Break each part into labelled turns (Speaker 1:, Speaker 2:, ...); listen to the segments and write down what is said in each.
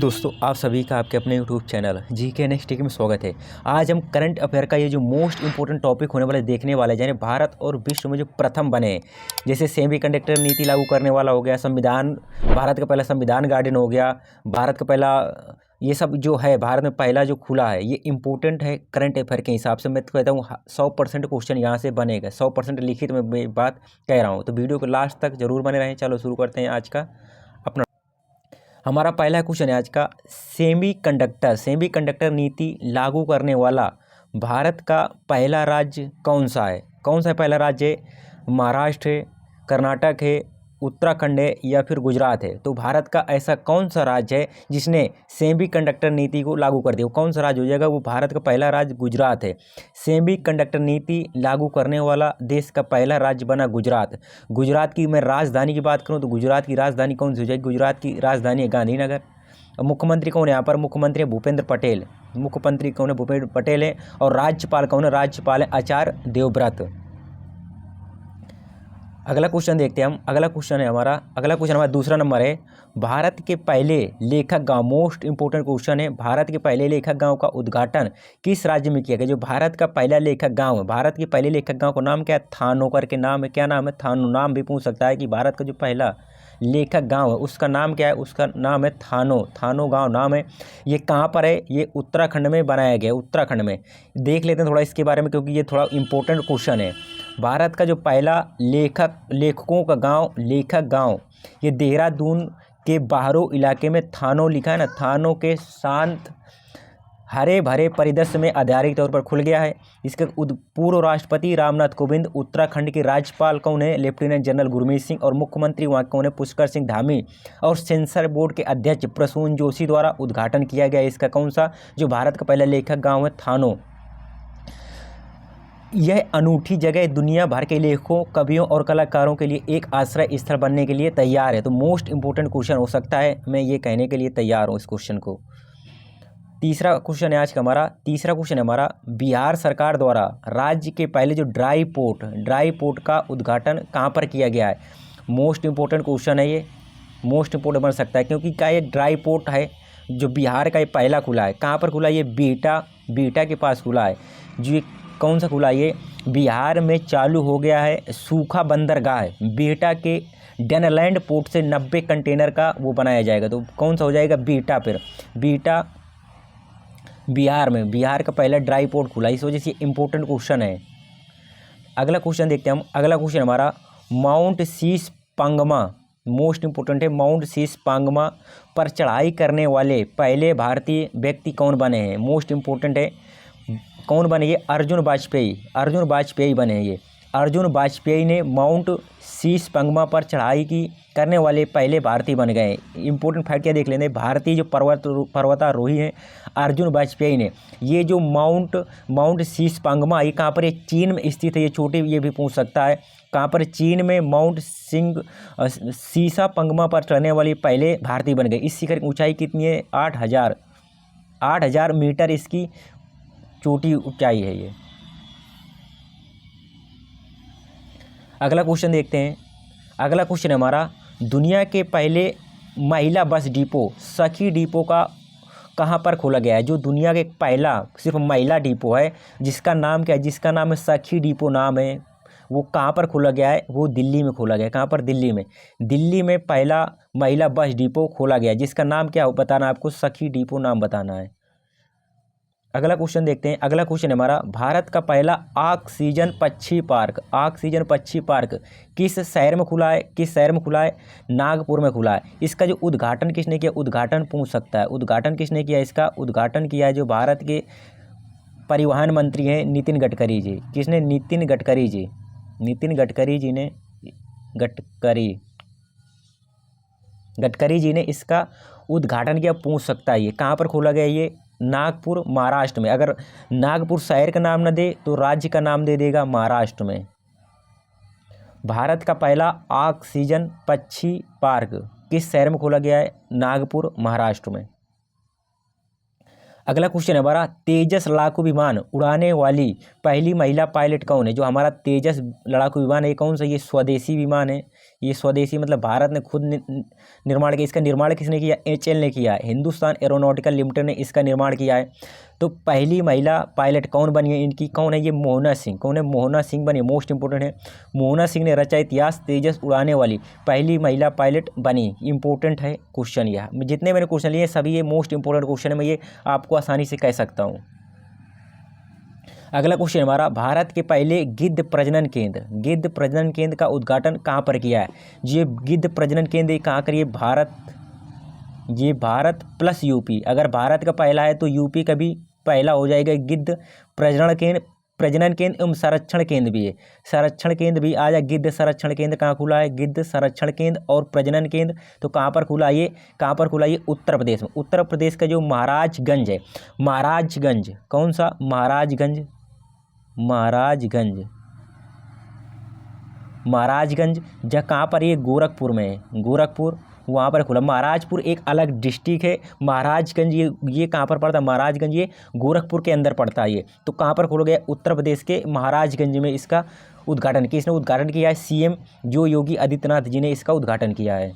Speaker 1: दोस्तों आप सभी का आपके अपने YouTube channel GK next tech में स्वागत है। आज हम करंट अफेयर का ये जो मोस्ट इंपॉर्टेंट टॉपिक होने वाला देखने वाले हैं, यानी भारत और विश्व में जो प्रथम बने, जैसे सेमीकंडक्टर नीति लागू करने वाला हो गया, संविधान, भारत का पहला संविधान गार्डन हो गया, भारत का पहला, ये सब जो है भारत में पहला जो खुला है, ये इंपॉर्टेंट है करंट अफेयर के हिसाब से। मैं तो कहता हूँ 100% क्वेश्चन यहाँ से बनेगा, 100% लिखित में बात कह रहा हूँ, तो वीडियो को लास्ट तक जरूर बने रहें। चलो शुरू करते हैं आज का अपना। हमारा पहला क्वेश्चन है आज का, सेमीकंडक्टर नीति लागू करने वाला भारत का पहला राज्य कौन सा है? कौन सा पहला राज्य है? महाराष्ट्र है, कर्नाटक है, उत्तराखंड है या फिर गुजरात है? तो भारत का ऐसा कौन सा राज्य है जिसने सेमीकंडक्टर नीति को लागू कर दिया? वो कौन सा राज्य हो जाएगा? वो भारत का पहला राज्य गुजरात है। सेमीकंडक्टर नीति लागू करने वाला देश का पहला राज्य बना गुजरात। गुजरात की मैं राजधानी की बात करूं तो गुजरात की राजधानी कौन सी हो जाएगी? गुजरात की राजधानी है गांधीनगर। और मुख्यमंत्री कौन है यहाँ पर? मुख्यमंत्री है भूपेंद्र पटेल। मुख्यमंत्री कौन है? भूपेंद्र पटेल है। और राज्यपाल कौन है? राज्यपाल है आचार्य देवव्रत। अगला क्वेश्चन देखते हैं हम। अगला क्वेश्चन हमारा दूसरा नंबर है, भारत के पहले लेखक गांव। मोस्ट इंपोर्टेंट क्वेश्चन है, भारत के पहले लेखक गांव का उद्घाटन किस राज्य में किया गया? जो भारत का पहला लेखक गांव है, भारत के पहले लेखक गांव का नाम क्या है? थानो करके नाम है। क्या नाम है? थानो। नाम भी पूछ सकता है कि भारत का जो पहला लेखक गांव है उसका नाम क्या है? उसका नाम है थानो। थानो गांव नाम है। ये कहाँ पर है? ये उत्तराखंड में बनाया गया, उत्तराखंड में। देख लेते हैं थोड़ा इसके बारे में, क्योंकि ये थोड़ा इंपॉर्टेंट क्वेश्चन है। भारत का जो पहला लेखकों का गांव, लेखक गांव, ये देहरादून के बाहरों इलाके में थानो लिखा है ना, थानो के शांत हरे भरे परिदृश्य में आधारित तौर पर खुल गया है। इसके पूर्व राष्ट्रपति रामनाथ कोविंद, उत्तराखंड के राज्यपाल कौन है? Lieutenant general Gurmeet Singh. और मुख्यमंत्री वहाँ कौन है? पुष्कर सिंह धामी। और सेंसर बोर्ड के अध्यक्ष प्रसून जोशी द्वारा उद्घाटन किया गया इसका। कौन सा? जो भारत का पहला लेखक गाँव है, थानो। यह अनूठी जगह दुनिया भर के लेखकों, कवियों और कलाकारों के लिए एक आश्रय स्थल बनने के लिए तैयार है। तो मोस्ट इंपोर्टेंट क्वेश्चन हो सकता है, मैं ये कहने के लिए तैयार हूँ इस क्वेश्चन को। तीसरा क्वेश्चन है आज का हमारा, बिहार सरकार द्वारा राज्य के पहले जो ड्राई पोर्ट का उद्घाटन कहाँ पर किया गया है? मोस्ट इंपोर्टेंट क्वेश्चन है ये, मोस्ट इंपोर्टेंट बन सकता है, क्योंकि क्या ये ड्राई पोर्ट है जो बिहार का ये पहला खुला है। कहाँ पर खुला है? ये बिहटा के पास खुला है। जो ये कौन सा खुला है? ये बिहार में चालू हो गया है सूखा बंदरगाह है। बिहटा के डेनलैंड पोर्ट से 90 कंटेनर का वो बनाया जाएगा। तो कौन सा हो जाएगा? बिहटा। फिर बिहटा बिहार में, बिहार का पहला ड्राई पोर्ट खुला, इस वजह से इंपॉर्टेंट क्वेश्चन है। अगला क्वेश्चन देखते हैं हम। अगला क्वेश्चन हमारा, माउंट शीश पांगमा, मोस्ट इंपोर्टेंट है। माउंट शीश पांगमा पर चढ़ाई करने वाले पहले भारतीय व्यक्ति कौन बने हैं? मोस्ट इंपोर्टेंट है। कौन बने? ये अर्जुन वाजपेयी बने। ये अर्जुन वाजपेयी ने माउंट शीश पांगमा पर चढ़ाई करने वाले पहले भारतीय बन गए। इंपॉर्टेंट फैक्ट क्या देख लेते हैं, भारतीय जो पर्वतारोही हैं अर्जुन वाजपेयी ने, ये जो माउंट शीश पांगमा, ये कहाँ पर? ये चीन में स्थित है। ये छोटे, ये भी पूछ सकता है कहाँ पर? चीन में माउंट शीशा पांगमा पर चढ़ने वाले पहले भारतीय बन गए। इस शिखर की ऊंचाई कितनी है? 8,000 मीटर इसकी चोटी ऊंचाई है ये। अगला क्वेश्चन देखते हैं। अगला क्वेश्चन हमारा, दुनिया के पहले महिला बस डिपो सखी डिपो का कहाँ पर खोला गया है? जो दुनिया का पहला सिर्फ महिला डिपो है, जिसका नाम क्या है? जिसका नाम है सखी डिपो नाम है, वो कहाँ पर खोला गया है? वो दिल्ली में खोला गया है। कहाँ पर? दिल्ली में। दिल्ली में पहला महिला बस डिपो खोला गया है, जिसका नाम क्या बताना है आपको? सखी डिपो नाम बताना है। अगला क्वेश्चन देखते हैं। अगला क्वेश्चन हमारा, भारत का पहला ऑक्सीजन पक्षी पार्क किस शहर में खुला है? नागपुर में खुला है। इसका जो उद्घाटन किसने किया? उद्घाटन पूछ सकता है, उद्घाटन किसने किया? इसका उद्घाटन किया है जो भारत के परिवहन मंत्री हैं नितिन गडकरी जी। किसने? नितिन गडकरी जी ने इसका उद्घाटन किया। पूछ सकता है ये कहाँ पर खोला गया? ये नागपुर, महाराष्ट्र में। अगर नागपुर शहर का नाम न दे तो राज्य का नाम दे देगा, महाराष्ट्र में। भारत का पहला ऑक्सीजन पक्षी पार्क किस शहर में खोला गया है? नागपुर, महाराष्ट्र में। अगला क्वेश्चन है हमारा, तेजस लड़ाकू विमान उड़ाने वाली पहली महिला पायलट कौन है? जो हमारा तेजस लड़ाकू विमान है, कौन सा? ये स्वदेशी विमान है। ये स्वदेशी मतलब भारत ने खुद निर्माण किया। इसका निर्माण किसने किया? HAL ने किया है, हिंदुस्तान एरोनॉटिकल लिमिटेड ने इसका निर्माण किया है। तो पहली महिला पायलट कौन बनी है इनकी? कौन है ये? मोहना सिंह। कौन है? मोहना सिंह बनी, मोस्ट इंपोर्टेंट है। मोहना सिंह ने रचा इतिहास, तेजस उड़ाने वाली पहली महिला पायलट बनी। इंपॉर्टेंट है क्वेश्चन यह। जितने मैंने क्वेश्चन लिए सभी ये मोस्ट इंपोर्टेंट क्वेश्चन है, मैं ये आपको आसानी से कह सकता हूँ। अगला क्वेश्चन हमारा, भारत के पहले गिद्ध प्रजनन केंद्र का उद्घाटन कहाँ पर किया है? ये गिद्ध प्रजनन केंद्र कहाँ करिए? Bharat plus UP. अगर भारत का पहला है तो यूपी का भी पहला हो जाएगा। गिद्ध प्रजनन केंद्र एवं संरक्षण केंद्र भी है। संरक्षण केंद्र भी आ जाए। गिद्ध संरक्षण केंद्र कहाँ खुला है? गिद्ध संरक्षण केंद्र और प्रजनन केंद्र तो कहाँ पर खुला? ये कहाँ पर खुला? ये उत्तर प्रदेश में। उत्तर प्रदेश का जो महाराजगंज है, महाराजगंज कौन सा? महाराजगंज जहाँ कहाँ पर? ये गोरखपुर में है। गोरखपुर वहाँ पर खुला। महाराजपुर एक अलग डिस्ट्रिक्ट है। महाराजगंज ये कहाँ पर पड़ता है? महाराजगंज ये गोरखपुर के अंदर पड़ता है। ये तो कहाँ पर खोला गया? उत्तर प्रदेश के महाराजगंज में इसका उद्घाटन किसने उद्घाटन किया है? CM जो योगी आदित्यनाथ जी ने इसका उद्घाटन किया है।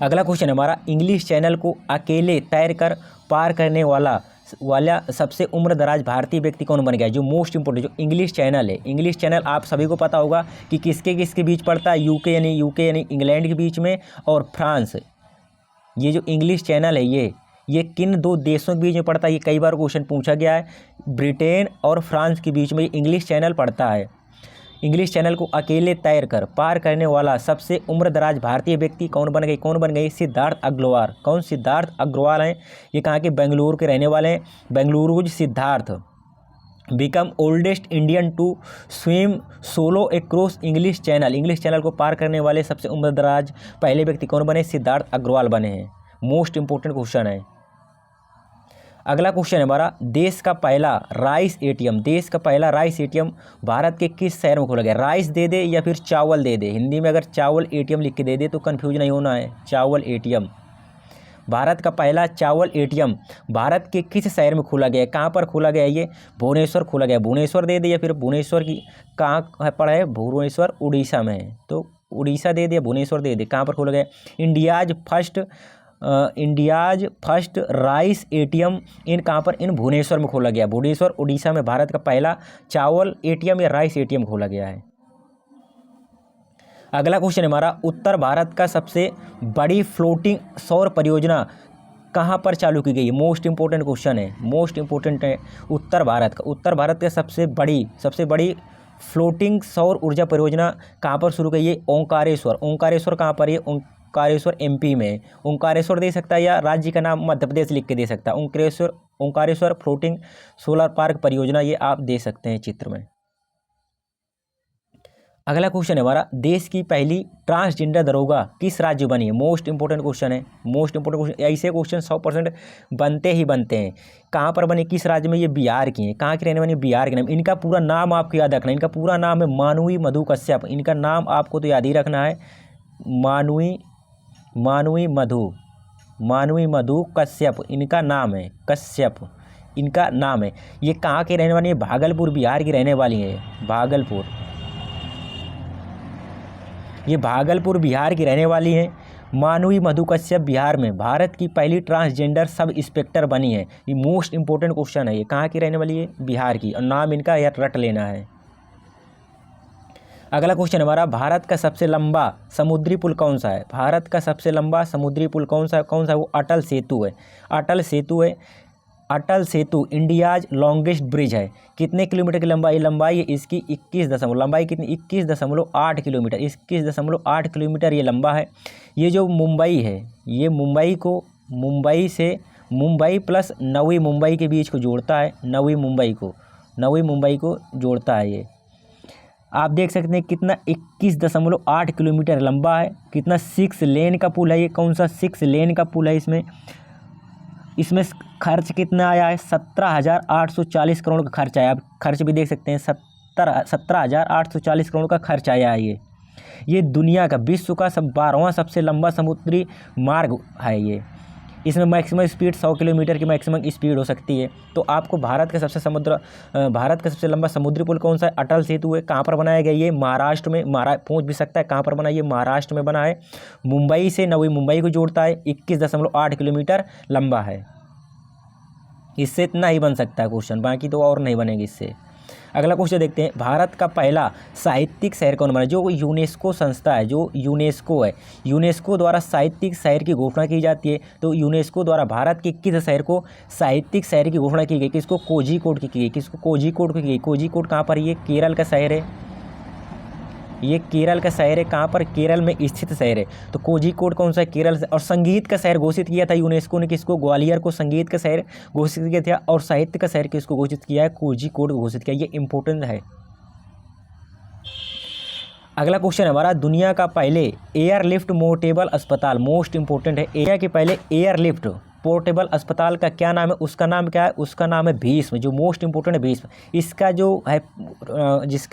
Speaker 1: अगला क्वेश्चन हमारा, इंग्लिश चैनल को अकेले तैरकर पार करने वाला सबसे उम्र दराज भारतीय व्यक्ति कौन बन गया? जो मोस्ट इंपोर्टेंट जो इंग्लिश चैनल है, इंग्लिश चैनल आप सभी को पता होगा कि किसके बीच पड़ता है? यूके यानी इंग्लैंड के बीच में और फ्रांस। ये जो इंग्लिश चैनल है ये किन दो देशों के बीच में पड़ता है? ये कई बार क्वेश्चन पूछा गया है। ब्रिटेन और फ्रांस के बीच में ये इंग्लिश चैनल पड़ता है। इंग्लिश चैनल को अकेले तैरकर पार करने वाला सबसे उम्रदराज भारतीय व्यक्ति कौन बन गए? सिद्धार्थ अग्रवाल। कौन? सिद्धार्थ अग्रवाल हैं। ये कहाँ के? बेंगलुरु के रहने वाले हैं। Bengaluru Siddharth become oldest Indian to swim solo across English channel को पार करने वाले सबसे उम्रदराज पहले व्यक्ति कौन बने? सिद्धार्थ अग्रवाल बने हैं। मोस्ट इंपोर्टेंट क्वेश्चन है। अगला क्वेश्चन है हमारा, देश का पहला राइस एटीएम भारत के किस शहर में खोला गया? राइस दे दे या फिर चावल दे दे? हिंदी में अगर चावल एटीएम लिख के दे दे तो कन्फ्यूज नहीं होना है। चावल एटीएम, भारत का पहला चावल एटीएम भारत के किस शहर में खोला गया? कहाँ पर खोला गया? ये भुवनेश्वर खोला गया। भुवनेश्वर दे दे या फिर भुवनेश्वर की कहाँ पर है? भुवनेश्वर उड़ीसा में है। तो उड़ीसा दे दे, भुवनेश्वर दे दे। कहाँ पर खोला गया? इंडियाज फर्स्ट राइस एटीएम इन कहाँ पर? इन भुवनेश्वर में खोला गया। भुवनेश्वर उड़ीसा में भारत का पहला चावल एटीएम या राइस एटीएम खोला गया है। अगला क्वेश्चन हमारा, उत्तर भारत का सबसे बड़ी फ्लोटिंग सौर परियोजना कहाँ पर चालू की गई? मोस्ट इंपोर्टेंट क्वेश्चन है, मोस्ट इंपोर्टेंट है। उत्तर भारत का सबसे बड़ी फ्लोटिंग सौर ऊर्जा परियोजना कहाँ पर शुरू की? ओंकारेश्वर कहाँ पर? ये ओंकारेश्वर MP में। ओंकारेश्वर दे सकता है या राज्य का नाम मध्य प्रदेश लिख के दे सकता है। ओंकारेश्वर फ्लोटिंग सोलर पार्क परियोजना ये आप दे सकते हैं चित्र में। अगला क्वेश्चन है हमारा, देश की पहली ट्रांसजेंडर दरोगा किस राज्य बनी है? मोस्ट इंपोर्टेंट क्वेश्चन है, मोस्ट इंपोर्टेंट क्वेश्चन। ऐसे क्वेश्चन 100% बनते हैं। कहाँ पर बने? किस राज्य में? ये बिहार की हैं। कहाँ की रहने वाली? बिहार के नाम। इनका पूरा नाम आपको याद रखना है। इनका पूरा नाम है मानवी मधु कश्यप। इनका नाम आपको तो याद ही रखना है, मानवी मधु कश्यप इनका नाम है। कश्यप इनका नाम है। ये कहाँ के रहने वाली है? भागलपुर, बिहार की रहने वाली है। ये भागलपुर बिहार की रहने वाली हैं। मानवी मधु कश्यप बिहार में भारत की पहली ट्रांसजेंडर सब इंस्पेक्टर बनी है। ये मोस्ट इंपोर्टेंट क्वेश्चन है। ये कहाँ की रहने वाली है? बिहार की। और नाम इनका यार रट लेना है। अगला क्वेश्चन हमारा, भारत का सबसे लंबा समुद्री पुल कौन सा है? भारत का सबसे लंबा समुद्री पुल कौन सा है? वो अटल सेतु है। Atal Setu India's longest bridge है। कितने किलोमीटर की लंबाई है इसकी? 21.8 किलोमीटर। 21.8 किलोमीटर ये लंबा है। ये जो मुंबई है, ये मुंबई प्लस नवी मुंबई के बीच को जोड़ता है। नवी मुंबई को जोड़ता है। ये आप देख सकते हैं कितना 21.8 किलोमीटर लंबा है। कितना 6 लेन का पुल है। ये कौन सा 6 लेन का पुल है? इसमें खर्च कितना आया है? 17,840 करोड़ का खर्च आया। आप खर्च भी देख सकते हैं, 17,840 करोड़ का खर्च आया है। ये दुनिया का विश्व का 12वां सबसे लंबा समुद्री मार्ग है। इसमें मैक्सिमम स्पीड 100 किलोमीटर की मैक्सिमम स्पीड हो सकती है। तो आपको भारत का सबसे लंबा समुद्री पुल कौन सा है? अटल सेतु है। कहाँ पर बनाया गया? ये महाराष्ट्र में, पहुँच भी सकता है। कहाँ पर बना? ये महाराष्ट्र में बना है। मुंबई से नवी मुंबई को जोड़ता है। 21.8 किलोमीटर लंबा है। इससे इतना ही बन सकता है क्वेश्चन, बाकी तो और नहीं बनेगी इससे। अगला क्वेश्चन देखते हैं, भारत का पहला साहित्यिक शहर कौन बना? जो यूनेस्को संस्था है, जो यूनेस्को है, यूनेस्को द्वारा साहित्यिक शहर की घोषणा की जाती है। तो यूनेस्को द्वारा भारत के किस शहर को साहित्यिक शहर की घोषणा की गई? किसको? कोझिकोड की गई। किसको? कोझिकोड की गई। कोझिकोड कहाँ पर? ये केरल का शहर है। ये केरल का शहर है। कहाँ पर? केरल में स्थित शहर है। तो कोझिकोड कौन सा है? केरल से। और संगीत का शहर घोषित किया था यूनेस्को ने किसको? ग्वालियर को संगीत का शहर घोषित किया था। और साहित्य का शहर किसको घोषित किया है? कोझिकोड को घोषित किया। ये इंपॉर्टेंट है। अगला क्वेश्चन हमारा, दुनिया का पहले एयरलिफ्ट पोर्टेबल अस्पताल, मोस्ट इंपॉर्टेंट है। एरिया के पहले एयरलिफ्ट पोर्टेबल अस्पताल का क्या नाम है? उसका नाम क्या है? उसका नाम है भीष्म। जो मोस्ट इंपॉर्टेंट है भीष्म। इसका जो है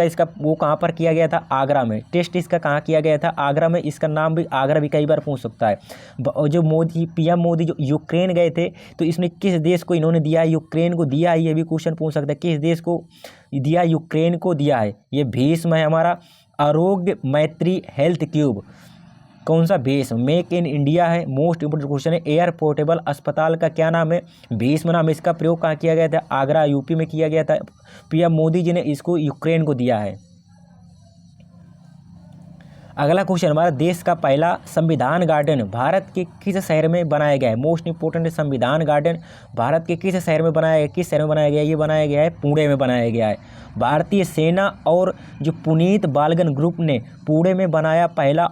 Speaker 1: इसका वो कहाँ पर किया गया था? आगरा में। टेस्ट इसका कहाँ किया गया था? आगरा में। इसका नाम भी आगरा भी कई बार पूछ सकता है। जो PM मोदी जो यूक्रेन गए थे, तो इसने किस देश को इन्होंने दिया है? यूक्रेन को दिया है। ये भी क्वेश्चन पूछ सकता है, किस देश को दिया? यूक्रेन को दिया है। ये भीष्म है हमारा। आरोग्य मैत्री हेल्थ क्यूब कौन सा? भीष्म। मेक इन इंडिया है। मोस्ट इंपोर्टेंट क्वेश्चन है। एयर पोर्टेबल अस्पताल का क्या नाम है? भीष्म नाम। इसका प्रयोग कहाँ किया गया था? आगरा यूपी में किया गया था। PM मोदी जी ने इसको यूक्रेन को दिया है। अगला क्वेश्चन हमारा, देश का पहला संविधान गार्डन भारत के किस शहर में बनाया गया है? मोस्ट इंपोर्टेंट है। संविधान गार्डन भारत के किस शहर में बनाया गया? किस शहर में बनाया गया? ये बनाया गया है पुणे में बनाया गया है। भारतीय सेना और जो पुनीत बालगन ग्रुप ने पुणे में बनाया पहला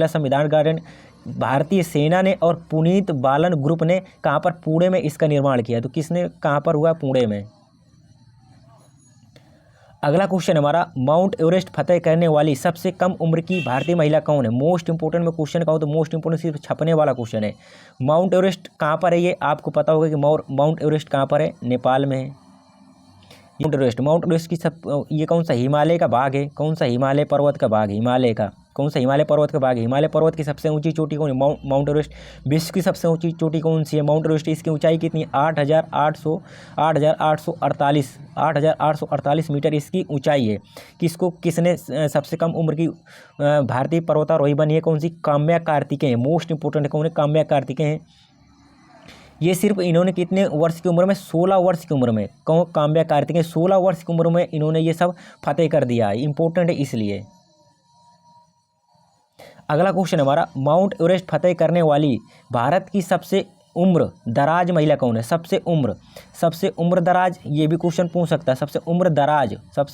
Speaker 1: संविधान गार्डन भारतीय सेना ने और पुनीत बालन ग्रुप ने कहाँ पर? पुणे में इसका निर्माण किया। तो किसने? कहाँ पर हुआ? पुणे में। अगला क्वेश्चन हमारा, माउंट एवरेस्ट फतेह करने वाली सबसे कम उम्र की भारतीय महिला कौन है? मोस्ट इंपोर्टेंट में क्वेश्चन का हो तो मोस्ट इंपोर्टेंट सिर्फ छपने वाला क्वेश्चन है। माउंट एवरेस्ट कहाँ पर है? ये आपको पता होगा कि माउंट एवरेस्ट कहाँ पर है? नेपाल में है। माउंट एवरेस्ट की ये कौन सा? हिमालय का भाग है। कौन सा? हिमालय पर्वत का भाग। हिमालय का कौन सा? हिमालय पर्वत का भाग है। हिमालय पर्वत की सबसे ऊंची चोटी कौन है? Mount Everest. विश्व की सबसे ऊंची चोटी कौन सी है? Mount Everest. इसकी ऊंचाई कितनी है? 8,848 मीटर इसकी ऊंचाई है। किसने सबसे कम उम्र की भारतीय पर्वतारोही बनी है? कौन सी? काम्या कार्तिकेय। मोस्ट इंपोर्टेंट है। कौन है? काम्या कार्तिकेय हैं। ये सिर्फ इन्होंने कितने वर्ष की उम्र में? 16 वर्ष की उम्र में। काम्या कार्तिकेय 16 वर्ष की उम्र में इन्होंने ये सब फतेह कर दिया है। इंपॉर्टेंट है इसलिए। अगला क्वेश्चन हमारा, माउंट एवरेस्ट फतेह करने वाली भारत की सबसे उम्र दराज महिला कौन है? सबसे उम्र दराज, ये भी क्वेश्चन पूछ सकता है। सबसे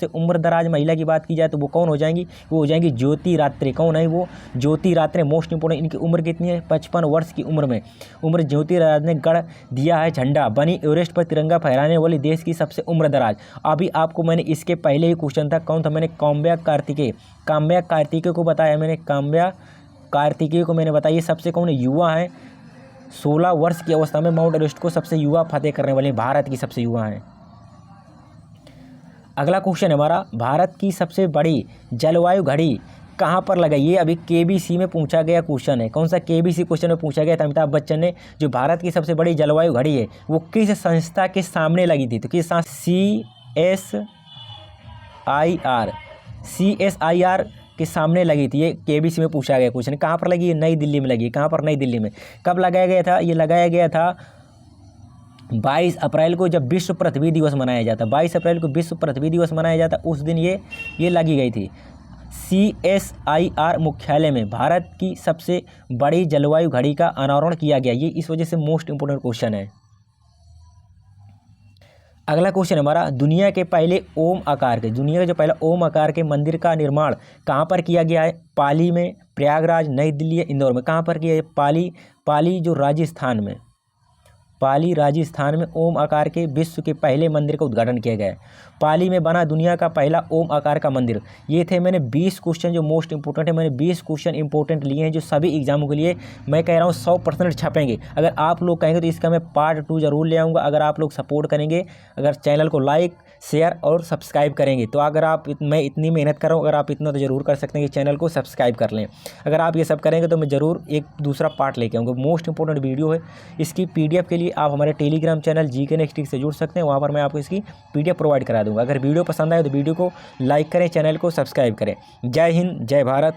Speaker 1: उम्र दराज महिला की बात की जाए तो वो कौन हो जाएंगी? वो हो जाएंगी ज्योति रात्रे। कौन है वो? ज्योति रात्रे। Most important. इनकी उम्र कितनी है? 55 वर्ष की उम्र में ज्योति रात्रे ने गढ़ दिया है झंडा। बनी एवरेस्ट पर तिरंगा फहराने वाली देश की सबसे उम्र दराज। अभी आपको मैंने इसके पहले ही क्वेश्चन था, कौन था? मैंने काम्या कार्तिकेय को बताया। काम्या कार्तिकेय को मैंने बताया। सबसे कौन है? युवा है। 16 वर्ष की अवस्था में माउंट एवरेस्ट को सबसे युवा फतेह करने वाले भारत की सबसे युवा हैं। अगला क्वेश्चन हमारा, भारत की सबसे बड़ी जलवायु घड़ी कहाँ पर लगाई? ये अभी KBC में पूछा गया क्वेश्चन है। कौन सा? KBC क्वेश्चन में पूछा गया था अमिताभ बच्चन ने, जो भारत की सबसे बड़ी जलवायु घड़ी है वो किस संस्था के सामने लगी थी? तो किस CSIR के सामने लगी थी। ये KBC में पूछा गया क्वेश्चन। कहाँ पर लगी? नई दिल्ली में लगी। कहाँ पर? नई दिल्ली में। कब लगाया गया था? ये लगाया गया था 22 अप्रैल को, जब विश्व पृथ्वी दिवस मनाया जाता। 22 अप्रैल को विश्व पृथ्वी दिवस मनाया जाता, उस दिन ये लगी गई थी। CSIR मुख्यालय में भारत की सबसे बड़ी जलवायु घड़ी का अनावरण किया गया। ये इस वजह से मोस्ट इंपोर्टेंट क्वेश्चन है। अगला क्वेश्चन हमारा, दुनिया का जो पहला ओम आकार के मंदिर का निर्माण कहाँ पर किया गया है? पाली में, प्रयागराज, नई दिल्ली, इंदौर में। कहाँ पर किया है? पाली जो राजस्थान में ओम आकार के विश्व के पहले मंदिर का उद्घाटन किया गया है। पाली में बना दुनिया का पहला ओम आकार का मंदिर। ये थे मैंने 20 क्वेश्चन जो मोस्ट इंपोर्टेंट है। मैंने 20 क्वेश्चन इंपोर्टेंट लिए हैं जो सभी एग्जामों के लिए मैं कह रहा हूँ 100% छपेंगे। अगर आप लोग कहेंगे तो इसका मैं पार्ट 2 जरूर ले आऊँगा। अगर आप लोग सपोर्ट करेंगे, अगर चैनल को लाइक शेयर और सब्सक्राइब करेंगे। तो अगर आप मैं इतनी मेहनत कर रहा हूँ, अगर आप इतना तो ज़रूर कर सकते हैं कि चैनल को सब्सक्राइब कर लें। अगर आप ये सब करेंगे तो मैं ज़रूर एक दूसरा पार्ट लेके आऊँगा। मोस्ट इंपॉर्टेंट वीडियो है। इसकी PDF के लिए आप हमारे telegram channel GK next week से जुड़ सकते हैं, वहाँ पर मैं आपको इसकी PDF प्रोवाइड करा दूँगा। अगर वीडियो पसंद आए तो वीडियो को लाइक करें, चैनल को सब्सक्राइब करें। जय हिंद, जय भारत।